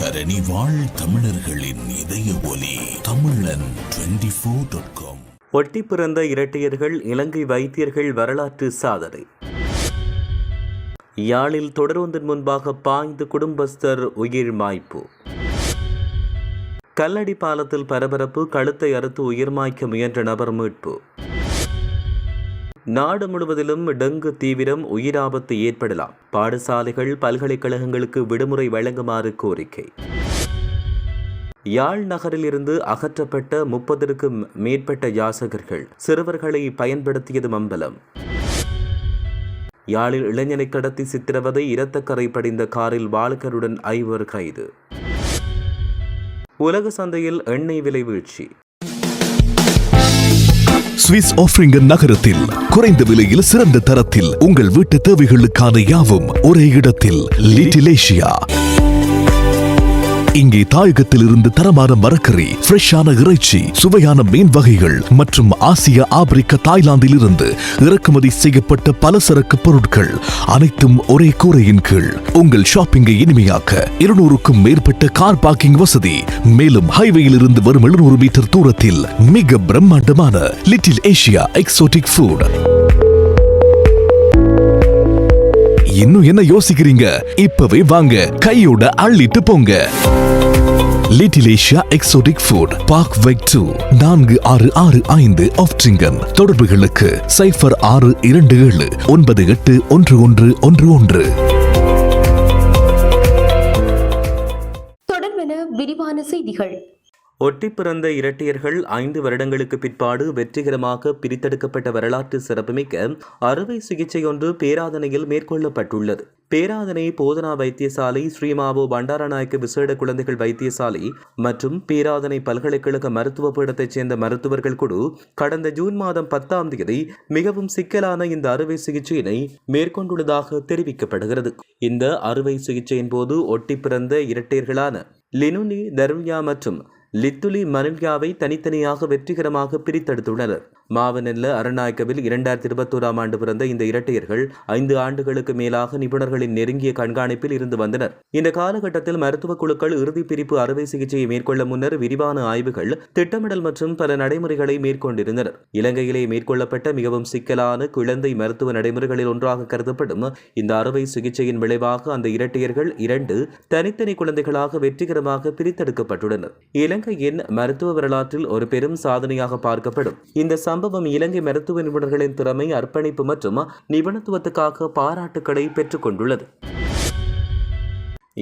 தரணி வாழ் தமிழர்களின் இதய ஒலி தமிழன் 24.com. ஒட்டி பிறந்த இரட்டையர்கள் இலங்கை வைத்தியர்கள் வரலாற்று சாதனை. யாழில் தொடரொன்றின் முன்பாக பாய்ந்து குடும்பஸ்தர் உயிர் மாய்ப்பு. கல்லடி பாலத்தில் பரபரப்பு, கழுத்தை அறுத்து உயிர் மாய்க்க முயன்ற நபர் மீட்பு. நாடு முழுவதிலும் டெங்கு தீவிரம், உயிராபத்து ஏற்படலாம். பாடசாலைகள் பல்கலைக்கழகங்களுக்கு விடுமுறை வழங்குமாறு கோரிக்கை. யாழ் நகரில் இருந்து அகற்றப்பட்ட 30க்கும் மேற்பட்ட யாசகர்கள் சிறுவர்களை பயன்படுத்தியது அம்பலம். யாழில் இளைஞனை கடத்தி சித்திரவதை, இரத்தக்கரை படிந்த காரில் பாலகருடன் 5 கைது. உலக சந்தையில் எண்ணெய் விலை வீழ்ச்சி. சுவிஸ் ஆஃப்ரிங்கன் நகரத்தில் குறைந்த விலையில் சிறந்த தரத்தில் உங்கள் வீட்டு தேவைகளுக்கான யாவும் ஒரே இடத்தில். Little Asia. இங்கே தாயகத்தில் இருந்து தரமான மரக்கறி, ஃப்ரெஷ்ஷான இறைச்சி, சுவையான மீன் வகைகள் மற்றும் ஆசிய, ஆப்பிரிக்க, தாய்லாந்தில் இருந்து இறக்குமதி செய்யப்பட்ட பலசரக்கு பொருட்கள் அனைத்தும் ஒரே கூரையின் கீழ். உங்கள் ஷாப்பிங்கை இனிமையாக்க 200க்கும் மேற்பட்ட கார் பார்க்கிங் வசதி. மேலும் ஹைவேயில் இருந்து வரும் 700 மீட்டர் தூரத்தில் மிக பிரம்மாண்டமான லிட்டில் ஏசியா எக்ஸோட்டிக் ஃபுட். இன்னும் என்ன யோசிக்கிறீங்க? இப்பவே வாங்க, கையோட அள்ளிட்டு போங்க. Little Asia exotic food, park வெக் 2, 4665 ஆஃப்ட்ரிங்கன். தொடர்புகளுக்கு 0627 981111. தொடர்பென விரிவான செய்திகள். ஒட்டி பிறந்த இரட்டையர்கள் 5 வருடங்களுக்கு பிற்பாடு வெற்றிகரமாக பிரித்தெடுக்கப்பட்ட வரலாற்று சிறப்புமிக்க அறுவை சிகிச்சை ஒன்று பேராதனையில் மேற்கொள்ளப்பட்டுள்ளது. பேராதனை போதனா வைத்தியசாலை, ஸ்ரீமாவோ பண்டாரநாயக்க விசேட குழந்தைகள் வைத்தியசாலை மற்றும் பேராதனை பல்கலைக்கழக மருத்துவ பீடத்தைச் சேர்ந்த மருத்துவர்கள் குழு கடந்த ஜூன் மாதம் 10ஆம் தேதி மிகவும் சிக்கலான இந்த அறுவை சிகிச்சையினை மேற்கொண்டுள்ளதாக தெரிவிக்கப்படுகிறது. இந்த அறுவை சிகிச்சையின் போது ஒட்டி பிறந்த இரட்டையர்களான லினுனி தர்வியா மற்றும் லித்துலி மனில்யாவை தனித்தனியாக வெற்றிகரமாக பிரித்தெடுத்துள்ளனர். மாவனெல்ல அரநாயக்கவில் 2021ஆம் ஆண்டு பிறந்த இந்த இரட்டையர்கள் 5 ஆண்டுகளுக்கு மேலாக நிபுணர்களின் நெருங்கிய கண்காணிப்பில் இருந்து வந்தனர். இந்த காலகட்டத்தில் மருத்துவ குழுக்கள் இறுதி பிரிப்பு அறுவை சிகிச்சையை மேற்கொள்ள முன்னர் விரிவான ஆய்வுகள், திட்டமிடல் மற்றும் பல நடைமுறைகளை மேற்கொண்டிருந்தனர். இலங்கையிலே மேற்கொள்ளப்பட்ட மிகவும் சிக்கலான குழந்தை மருத்துவ நடைமுறைகளில் ஒன்றாக கருதப்படும் இந்த அறுவை சிகிச்சையின் விளைவாக அந்த இரட்டையர்கள் 2 தனித்தனி குழந்தைகளாக வெற்றிகரமாக பிரித்தெடுக்கப்பட்டுள்ளனர். இலங்கையின் மருத்துவ வரலாற்றில் ஒரு பெரும் சாதனையாக பார்க்கப்படும் இந்த சம்பவம் இலங்கை மருத்துவ நிபுணர்களின் திறமை, அர்ப்பணிப்பு மற்றும் நிபுணத்துவத்துக்காக பாராட்டுக்களை பெற்றுக் கொண்டுள்ளது.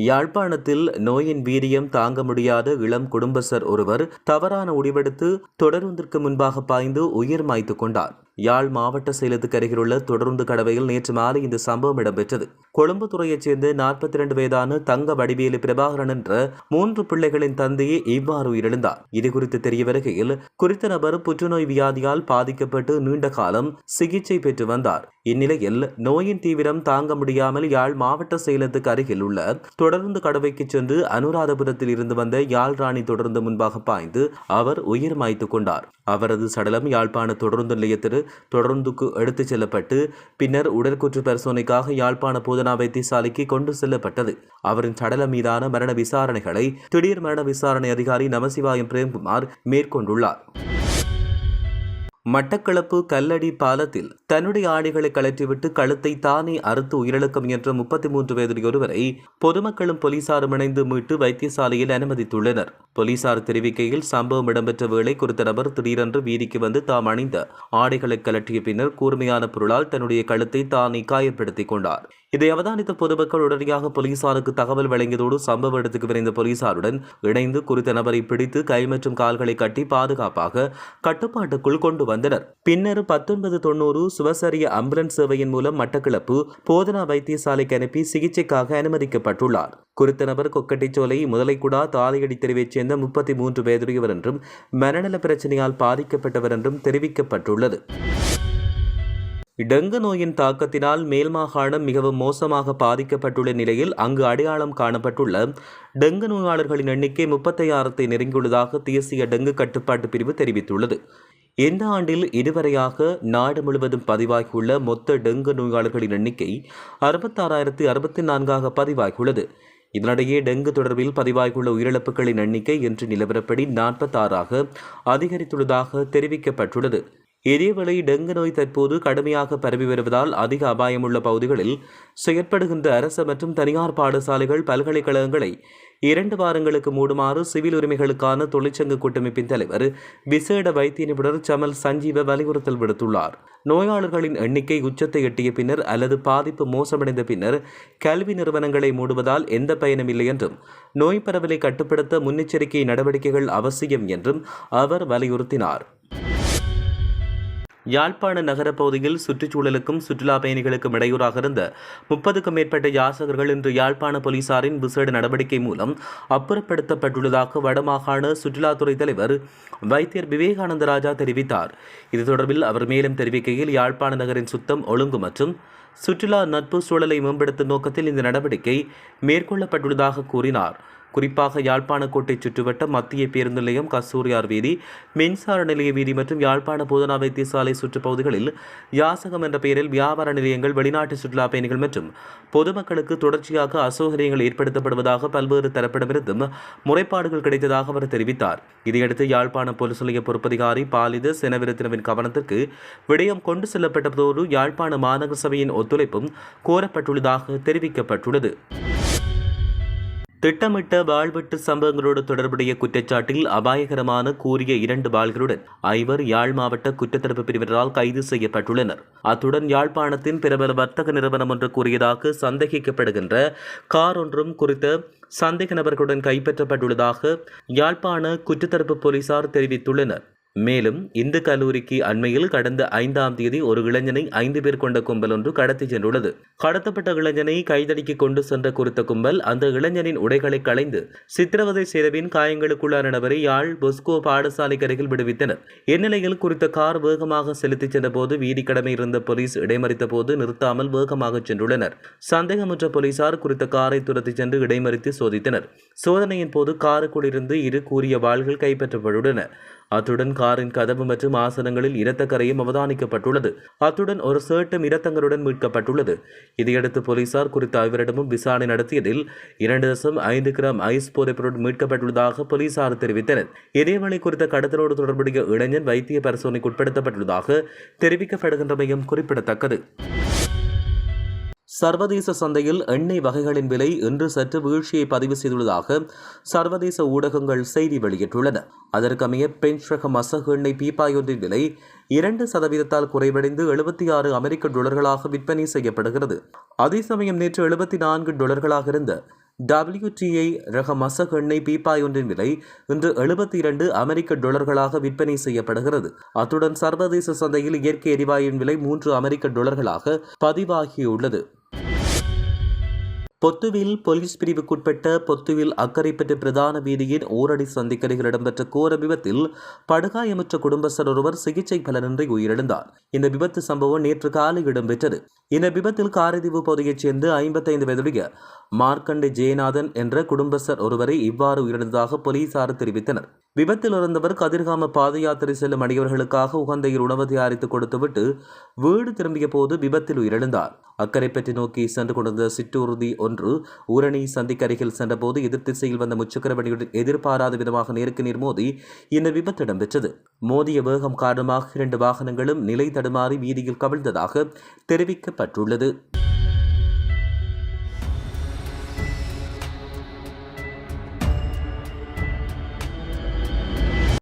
யாழ்ப்பாணத்தில் நோயின் வீரியம் தாங்க முடியாத இளம் குடும்பஸ்தர் ஒருவர் தவறான முடிவெடுத்து தொடரொன்றிற்கு முன்பாக பாய்ந்து உயிர் மாய்த்து கொண்டார். யாழ் மாவட்ட செயலத்துக்கு அருகிலுள்ள தொடருந்து கடவையில் நேற்று மாலை இந்த சம்பவம் இடம்பெற்றது. கொழும்பு துறையைச் சேர்ந்த 42 வயதான தங்க வடிவேலு பிரபாகரன் என்ற 3 பிள்ளைகளின் தந்தையே இவ்வாறு உயிரிழந்தார். இதுகுறித்து தெரிய வருகையில் குறித்த நபர் புற்றுநோய் வியாதியால் பாதிக்கப்பட்டு நீண்ட காலம் சிகிச்சை பெற்று வந்தார். இந்நிலையில் நோயின் தீவிரம் தாங்க முடியாமல் யாழ் மாவட்ட செயலத்துக்கு அருகில் உள்ள தொடருந்து கடவைக்கு சென்று அனுராதபுரத்தில் இருந்து வந்த யாழ் ராணி தொடருந்து முன்பாக பாய்ந்து அவர் உயிர் மாய்த்து கொண்டார். அவரது சடலம் யாழ்ப்பாண தொடருந்து நிலையத்தில் தொடர்ந்துக்கு எடுத்துச் செல்லப்பட்டு பின்னர் உடற்கூற்று பரிசோதனைக்காக யாழ்ப்பாண போதனா வைத்தியசாலைக்கு கொண்டு செல்லப்பட்டது. அவரின் சடலம் மீதான மரண விசாரணைகளை திடீர் மரண விசாரணை அதிகாரி நமசிவாயம் பிரேம்குமார் மேற்கொண்டுள்ளார். மட்டக்களப்பு கல்லடி பாலத்தில் தன்னுடைய ஆடைகளை கழற்றிவிட்டு கழுத்தை தானே அறுத்து உயிரிழக்க முயன்ற 33 வயதுடைய ஒருவரை பொதுமக்களும் போலீசாரும் இணைந்து மீட்டு வைத்தியசாலையில் அனுமதித்துள்ளனர். போலீசார் தெரிவிக்கையில், சம்பவம் இடம்பெற்ற வேளை குறித்த நபர் திடீரென்று வீதிக்கு வந்து தாம் அணிந்த ஆடைகளை கழற்றிய பின்னர் கூர்மையான பொருளால் தன்னுடைய கழுத்தை தானே காயப்படுத்திக் கொண்டார். இதை அவதானித்த பொதுமக்கள் உடனடியாக போலீசாருக்கு தகவல் வழங்கியதோடு சம்பவ இடத்துக்கு விரைந்த போலீசாருடன் இணைந்து குறித்த நபரை பிடித்து கை மற்றும் கால்களை கட்டி பாதுகாப்பாக கட்டுப்பாட்டுக்குள் கொண்டு வந்தனர். பின்னர் 1990 சுவசரிய ஆம்புலன்ஸ் சேவையின் மூலம் மட்டக்களப்பு போதனா வைத்தியசாலைக்கு அனுப்பி சிகிச்சைக்காக அனுமதிக்கப்பட்டுள்ளார். குறித்த நபர் கொக்கட்டிச்சோலை முதலைக்குடா தாலையடி தெருவைச் சேர்ந்த 33 வயதுடையவர் என்றும் மனநல பிரச்சனையால் பாதிக்கப்பட்டவர் என்றும் தெரிவிக்கப்பட்டுள்ளது. டெங்கு நோயின் தாக்கத்தினால் மேல் மாகாணம் மிகவும் மோசமாக பாதிக்கப்பட்டுள்ள நிலையில் அங்கு அடையாளம் காணப்பட்டுள்ள டெங்கு நோயாளர்களின் எண்ணிக்கை 36 நெருங்கியுள்ளதாக தேசிய டெங்கு கட்டுப்பாட்டு பிரிவு தெரிவித்துள்ளது. இந்த ஆண்டில் இதுவரையாக நாடு முழுவதும் பதிவாகியுள்ள மொத்த டெங்கு நோயாளர்களின் எண்ணிக்கை 66,064 பதிவாகியுள்ளது. இதனிடையே டெங்கு தொடர்பில் பதிவாகியுள்ள உயிரிழப்புகளின் எண்ணிக்கை இன்று நிலவரப்படி 46ஆக அதிகரித்துள்ளதாக தெரிவிக்கப்பட்டுள்ளது. இதேவேளை டெங்கு நோய் தற்போது கடுமையாக பரவி வருவதால் அதிக அபாயமுள்ள பகுதிகளில் செயற்படுகின்ற அரசு மற்றும் தனியார் பாடசாலைகள், பல்கலைக்கழகங்களை 2 வாரங்களுக்கு மூடுமாறு சிவில் உரிமைகளுக்கான தொழிற்சங்க கூட்டமைப்பின் தலைவர் விசேட வைத்திய நிபுணர் சமல் சஞ்சீவ வலியுறுத்தல் விடுத்துள்ளார். நோயாளர்களின் எண்ணிக்கை உச்சத்தை எட்டிய பின்னர் அல்லது பாதிப்பு மோசமடைந்த பின்னர் கல்வி நிறுவனங்களை மூடுவதால் எந்த பயனும் இல்லை என்றும், நோய் பரவலை கட்டுப்படுத்த முன்னெச்சரிக்கை நடவடிக்கைகள் அவசியம் என்றும் அவர் வலியுறுத்தினார். யாழ்ப்பாண நகரப் பகுதியில் சுற்றுச்சூழலுக்கும் சுற்றுலா பயணிகளுக்கும் இடையூறாக இருந்த 30க்கும் மேற்பட்ட யாசகர்கள் இன்று யாழ்ப்பாண போலீசாரின் விசேட நடவடிக்கை மூலம் அப்புறப்படுத்தப்பட்டுள்ளதாக வடமாகாண சுற்றுலாத்துறை தலைவர் வைத்தியர் விவேகானந்த ராஜா தெரிவித்தார். இது தொடர்பில் அவர் மேலும் தெரிவிக்கையில், யாழ்ப்பாண நகரின் சுத்தம், ஒழுங்கு மற்றும் சுற்றுலா நட்பு சூழலை மேம்படுத்தும் நோக்கத்தில் இந்த நடவடிக்கை மேற்கொள்ளப்பட்டுள்ளதாக கூறினார். குறிப்பாக யாழ்ப்பாண கோட்டை சுற்றுவட்டம், மத்திய பேருந்து நிலையம், கஸ்தூரியார் வீதி, மின்சார நிலைய வீதி மற்றும் யாழ்ப்பாண போதனா வைத்தியசாலை சுற்றுப்பகுதிகளில் யாசகம் என்ற பெயரில் வியாபார நிலையங்கள், வெளிநாட்டு சுற்றுலா பயணிகள் மற்றும் பொதுமக்களுக்கு தொடர்ச்சியாக அசௌகரியங்கள் ஏற்படுத்தப்படுவதாக பல்வேறு தரப்பிடமிருந்தும் முறைப்பாடுகள் கிடைத்ததாக அவர் தெரிவித்தார். இதையடுத்து யாழ்ப்பாண போலீஸ் நிலைய பொறுப்பதிகாரி பாலித செனவிரத்தினவின் கவனத்திற்கு விடயம் கொண்டு செல்லப்பட்டதோடு யாழ்ப்பாண மாநகர சபையின் ஒத்துழைப்பும் கோரப்பட்டுள்ளதாக தெரிவிக்கப்பட்டுள்ளது. திட்டமிட்ட வாழ்வெட்டு சம்பவங்களோடு தொடர்புடைய குற்றச்சாட்டில் அபாயகரமான கூறிய 2 வாள்களுடன் 5 யாழ் மாவட்ட குற்றத்தடுப்பு பிரிவினரால் கைது செய்யப்பட்டுள்ளனர். அத்துடன் யாழ்ப்பாணத்தின் பிரபல வர்த்தக நிறுவனம் ஒன்று கூறியதாக சந்தேகிக்கப்படுகின்ற கார் ஒன்றும் குறித்த சந்தேக நபர்களுடன் கைப்பற்றப்பட்டுள்ளதாக யாழ்ப்பாண குற்றத்தடுப்பு போலீசார் தெரிவித்துள்ளனர். மேலும் இந்து கல்லூரிக்கு அண்மையில் கடந்த 5ஆம் தேதி ஒரு இளைஞனை 5 பேர் கொண்ட கும்பல் ஒன்று கடத்தி சென்றுள்ளது. கடத்தப்பட்ட இளைஞனை கைதடிக்கு கொண்டு சென்ற குறித்த கும்பல் அந்த இளைஞனின் உடைகளை களைந்து சித்திரவதை செய்தபின் காயங்களுக்குள்ளான நபரை யாழ் பொஸ்கோ பாடசாலைக்கு அருகில் விடுவித்தனர். இந்நிலையில் குறித்த கார் வேகமாக செலுத்திச் சென்றபோது வீதி கடமை இருந்த போலீஸ் இடைமறித்த போது நிறுத்தாமல் வேகமாக சென்றுள்ளனர். சந்தேகமுற்ற போலீசார் குறித்த காரை துரத்தி சென்று இடைமறித்து சோதித்தனர். சோதனையின் போது காருக்குள் இருந்து 2 கூறிய வாள்கள் கைப்பற்றப்பட்டுள்ளன. அத்துடன் காரின் கதவு மற்றும் ஆசனங்களில் இரத்தக்கரையும் அவதானிக்கப்பட்டுள்ளது. அத்துடன் ஒரு சேட்டும் இரத்தங்களுடன் மீட்கப்பட்டுள்ளது. இதையடுத்து போலீசார் குறித்த ஐவரிடமும் விசாரணை நடத்தியதில் 2.5 கிராம் ஐஸ் போதைப்பொருள் மீட்கப்பட்டுள்ளதாக போலீசார் தெரிவித்தனர். இதேவேளை குறித்த கடத்தலோடு தொடர்புடைய இளைஞன் வைத்திய பரிசோதனைக்கு உட்படுத்தப்பட்டுள்ளதாக தெரிவிக்கப்படுகின்றமையும் குறிப்பிடத்தக்கது. சர்வதேச சந்தையில் எண்ணெய் வகைகளின் விலை இன்று சற்று வீழ்ச்சியை பதிவு செய்துள்ளதாக சர்வதேச ஊடகங்கள் செய்தி வெளியிட்டுள்ளன. அதற்கமைய பெஞ்ச் ரக மசகு எண்ணெய் பீப்பாயொன்றின் விலை 2% குறைவடைந்து $76 விற்பனை செய்யப்படுகிறது. அதே சமயம் நேற்று $74 இருந்த WTI ரக மசகு எண்ணெய் பீப்பாயொன்றின் விலை இன்று $72 விற்பனை செய்யப்படுகிறது. அத்துடன் சர்வதேச சந்தையில் இயற்கை எரிவாயுவின் விலை $3 பதிவாகியுள்ளது. பொத்துவில் போலீஸ் பிரிவுக்குட்பட்ட பொத்துவில் அக்கரைப்பற்று பிரதான வீதியின் ஓரடி சந்திக்கரையில் இடம்பெற்ற கோர விபத்தில் படுகாயமுற்ற குடும்பஸ்தர் ஒருவர் சிகிச்சை பலனின்றி உயிரிழந்தார். இந்த விபத்து சம்பவம் நேற்று காலை இடம்பெற்றது. இந்த விபத்தில் காரைதீவு பகுதியைச் சேர்ந்து 55 வயதுடைய மார்க்கண்டே ஜெயநாதன் என்ற குடும்பஸ்தர் ஒருவரை இவ்வாறு உயிரிழந்ததாக போலீசார் தெரிவித்தனர். விபத்தில் இறந்தவர் கதிர்காம பாத யாத்திரை செல்லும் அடியவர்களுக்காக உகந்தையில் உணவு தயாரித்து கொடுத்துவிட்டு வீடு திரும்பிய போது விபத்தில் உயிரிழந்தார். அக்கரைப்பற்றி நோக்கி சென்று கொண்டிருந்த சிற்றூர்தி ஒன்று ஊரணி சந்திக்கு அருகில் சென்றபோது எதிர் திசையில் வந்த முச்சக்கர வண்டியுடன் எதிர்பாராத விதமாக நேருக்கு நேர் மோதி இந்த விபத்து இடம்பெற்றது. மோதிய வேகம் காரணமாக 2 வாகனங்களும் நிலை தடுமாறி வீதியில் கவிழ்ந்ததாக தெரிவிக்கப்பட்டுள்ளது.